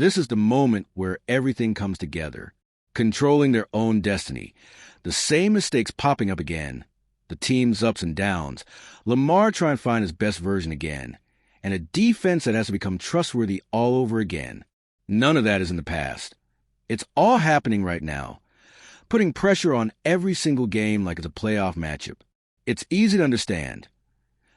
This is the moment where everything comes together, controlling their own destiny. The same mistakes popping up again, the team's ups and downs, Lamar trying to find his best version again, and a defense that has to become trustworthy all over again. None of that is in the past. It's all happening right now, putting pressure on every single game like it's a playoff matchup. It's easy to understand.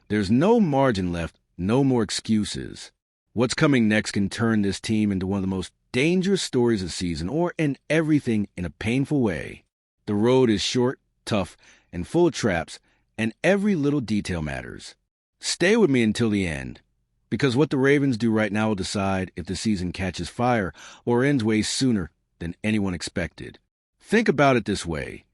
There's no margin left, no more excuses. What's coming next can turn this team into one of the most dangerous stories of the season, or in everything in a painful way. The road is short, tough, and full of traps, and every little detail matters. Stay with me until the end, because what the Ravens do right now will decide if the season catches fire or ends way sooner than anyone expected. Think about it this way.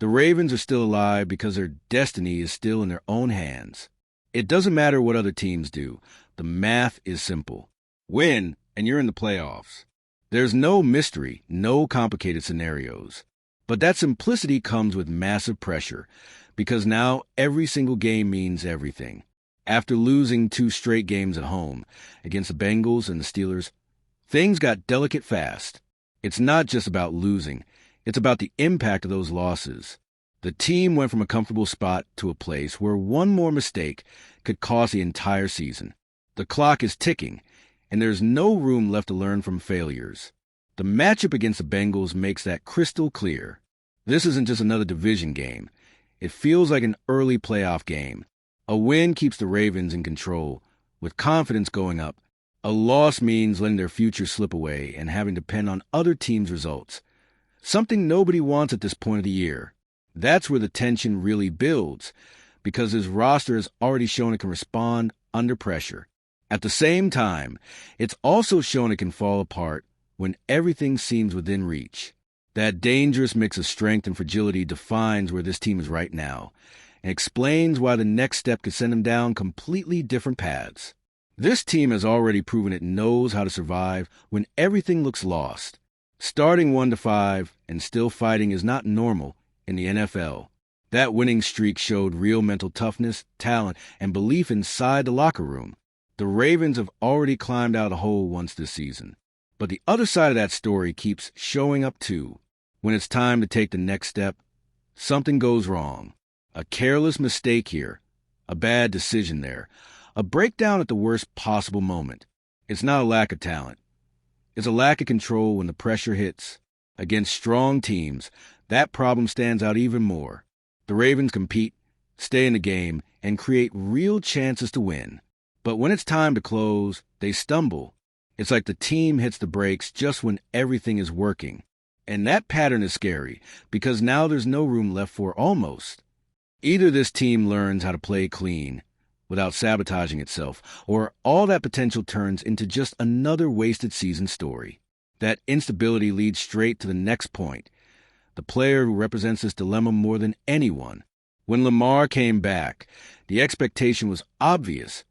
The Ravens are still alive because their destiny is still in their own hands. It doesn't matter what other teams do. The math is simple. Win, and you're in the playoffs. There's no mystery, no complicated scenarios. But that simplicity comes with massive pressure, because now every single game means everything. After losing 2 straight games at home against the Bengals and the Steelers, things got delicate fast. It's not just about losing. It's about the impact of those losses. The team went from a comfortable spot to a place where one more mistake could cost the entire season. The clock is ticking, and there's no room left to learn from failures. The matchup against the Bengals makes that crystal clear. This isn't just another division game. It feels like an early playoff game. A win keeps the Ravens in control, with confidence going up. A loss means letting their future slip away and having to depend on other teams' results. Something nobody wants at this point of the year. That's where the tension really builds, because his roster has already shown it can respond under pressure. At the same time, it's also shown it can fall apart when everything seems within reach. That dangerous mix of strength and fragility defines where this team is right now, and explains why the next step could send them down completely different paths. This team has already proven it knows how to survive when everything looks lost. Starting 1-5 and still fighting is not normal in the NFL. That winning streak showed real mental toughness, talent, and belief inside the locker room. The Ravens have already climbed out of the hole once this season. But the other side of that story keeps showing up too. When it's time to take the next step, something goes wrong. A careless mistake here, a bad decision there, a breakdown at the worst possible moment. It's not a lack of talent. It's a lack of control when the pressure hits. Against strong teams, that problem stands out even more. The Ravens compete, stay in the game, and create real chances to win. But when it's time to close, they stumble. It's like the team hits the brakes just when everything is working. And that pattern is scary, because now there's no room left for almost. Either this team learns how to play clean, without sabotaging itself, or all that potential turns into just another wasted season story. That instability leads straight to the next point. The player who represents this dilemma more than anyone. When Lamar came back, the expectation was obvious.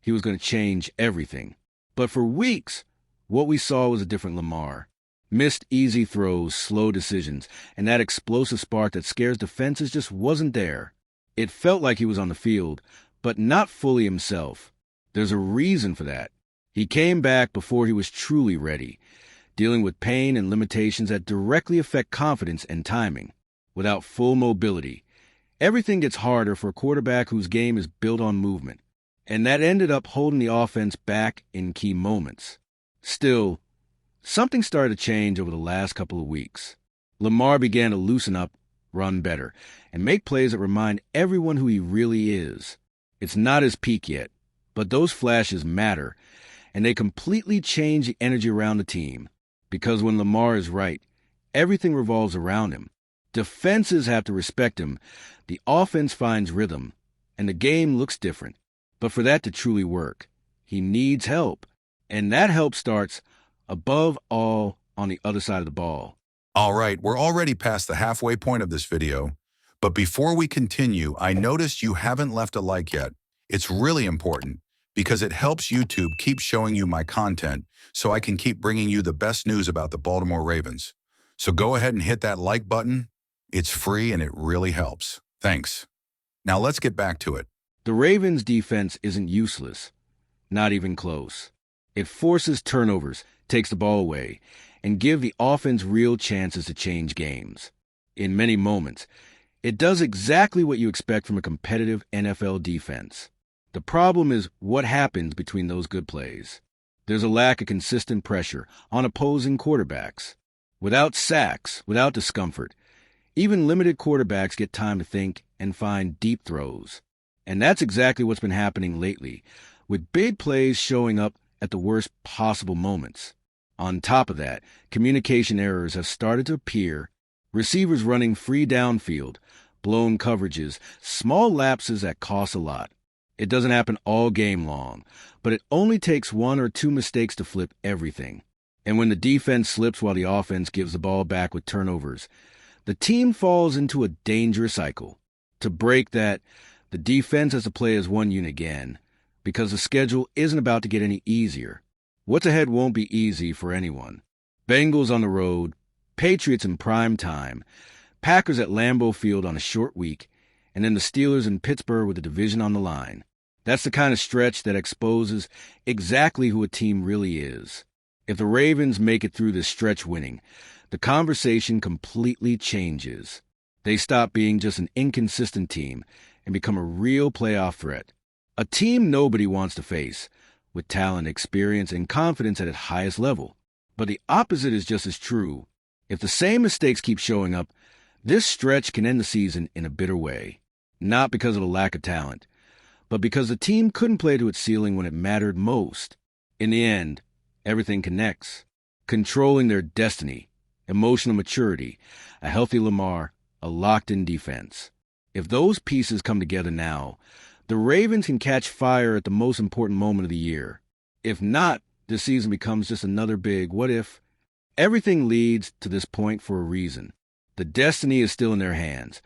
He was going to change everything. But for weeks, what we saw was a different Lamar. Missed easy throws, slow decisions, and that explosive spark that scares defenses just wasn't there. It felt like he was on the field, but not fully himself. There's a reason for that. He came back before he was truly ready, dealing with pain and limitations that directly affect confidence and timing. Without full mobility, everything gets harder for a quarterback whose game is built on movement, and that ended up holding the offense back in key moments. Still, something started to change over the last couple of weeks. Lamar began to loosen up, run better, and make plays that remind everyone who he really is. It's not his peak yet, but those flashes matter, and they completely change the energy around the team. Because when Lamar is right, everything revolves around him. Defenses have to respect him, the offense finds rhythm, and the game looks different. But for that to truly work, he needs help. And that help starts, above all, on the other side of the ball. All right, we're already past the halfway point of this video. But before we continue, I noticed you haven't left a like yet. It's really important because it helps YouTube keep showing you my content so I can keep bringing you the best news about the Baltimore Ravens. So go ahead and hit that like button. It's free and it really helps. Thanks. Now let's get back to it. The Ravens' defense isn't useless, not even close. It forces turnovers, takes the ball away, and give the offense real chances to change games. In many moments, it does exactly what you expect from a competitive NFL defense. The problem is what happens between those good plays. There's a lack of consistent pressure on opposing quarterbacks. Without sacks, without discomfort, even limited quarterbacks get time to think and find deep throws. And that's exactly what's been happening lately, with big plays showing up at the worst possible moments. On top of that, communication errors have started to appear, receivers running free downfield, blown coverages, small lapses that cost a lot. It doesn't happen all game long, but it only takes one or two mistakes to flip everything. And when the defense slips while the offense gives the ball back with turnovers, the team falls into a dangerous cycle. To break that, the defense has to play as one unit again, because the schedule isn't about to get any easier. What's ahead won't be easy for anyone. Bengals on the road, Patriots in prime time, Packers at Lambeau Field on a short week, and then the Steelers in Pittsburgh with the division on the line. That's the kind of stretch that exposes exactly who a team really is. If the Ravens make it through this stretch winning, the conversation completely changes. They stop being just an inconsistent team and become a real playoff threat. A team nobody wants to face, with talent, experience, and confidence at its highest level. But the opposite is just as true. If the same mistakes keep showing up, this stretch can end the season in a bitter way. Not because of a lack of talent, but because the team couldn't play to its ceiling when it mattered most. In the end, everything connects. Controlling their destiny, emotional maturity, a healthy Lamar, a locked-in defense. If those pieces come together now, the Ravens can catch fire at the most important moment of the year. If not, this season becomes just another big what if. Everything leads to this point for a reason. The destiny is still in their hands,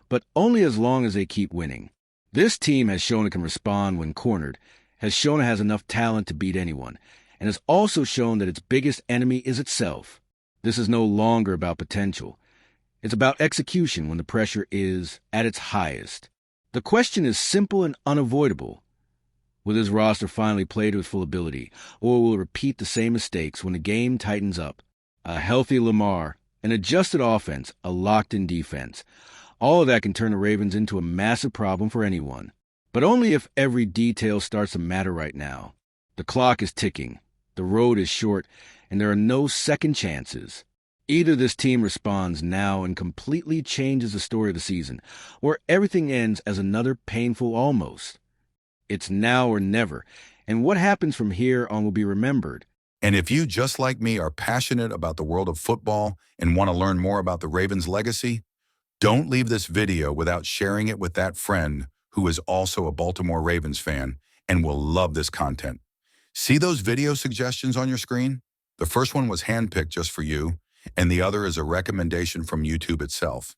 but only as long as they keep winning. This team has shown it can respond when cornered, has shown it has enough talent to beat anyone, and has also shown that its biggest enemy is itself. This is no longer about potential. It's about execution when the pressure is at its highest. The question is simple and unavoidable. Will this roster finally play to its full ability, or will it repeat the same mistakes when the game tightens up? A healthy Lamar, an adjusted offense, a locked-in defense. All of that can turn the Ravens into a massive problem for anyone. But only if every detail starts to matter right now. The clock is ticking, the road is short, and there are no second chances. Either this team responds now and completely changes the story of the season, or everything ends as another painful almost. It's now or never, and what happens from here on will be remembered. And if you, just like me, are passionate about the world of football and want to learn more about the Ravens' legacy, don't leave this video without sharing it with that friend who is also a Baltimore Ravens fan and will love this content. See those video suggestions on your screen? The first one was handpicked just for you, and the other is a recommendation from YouTube itself.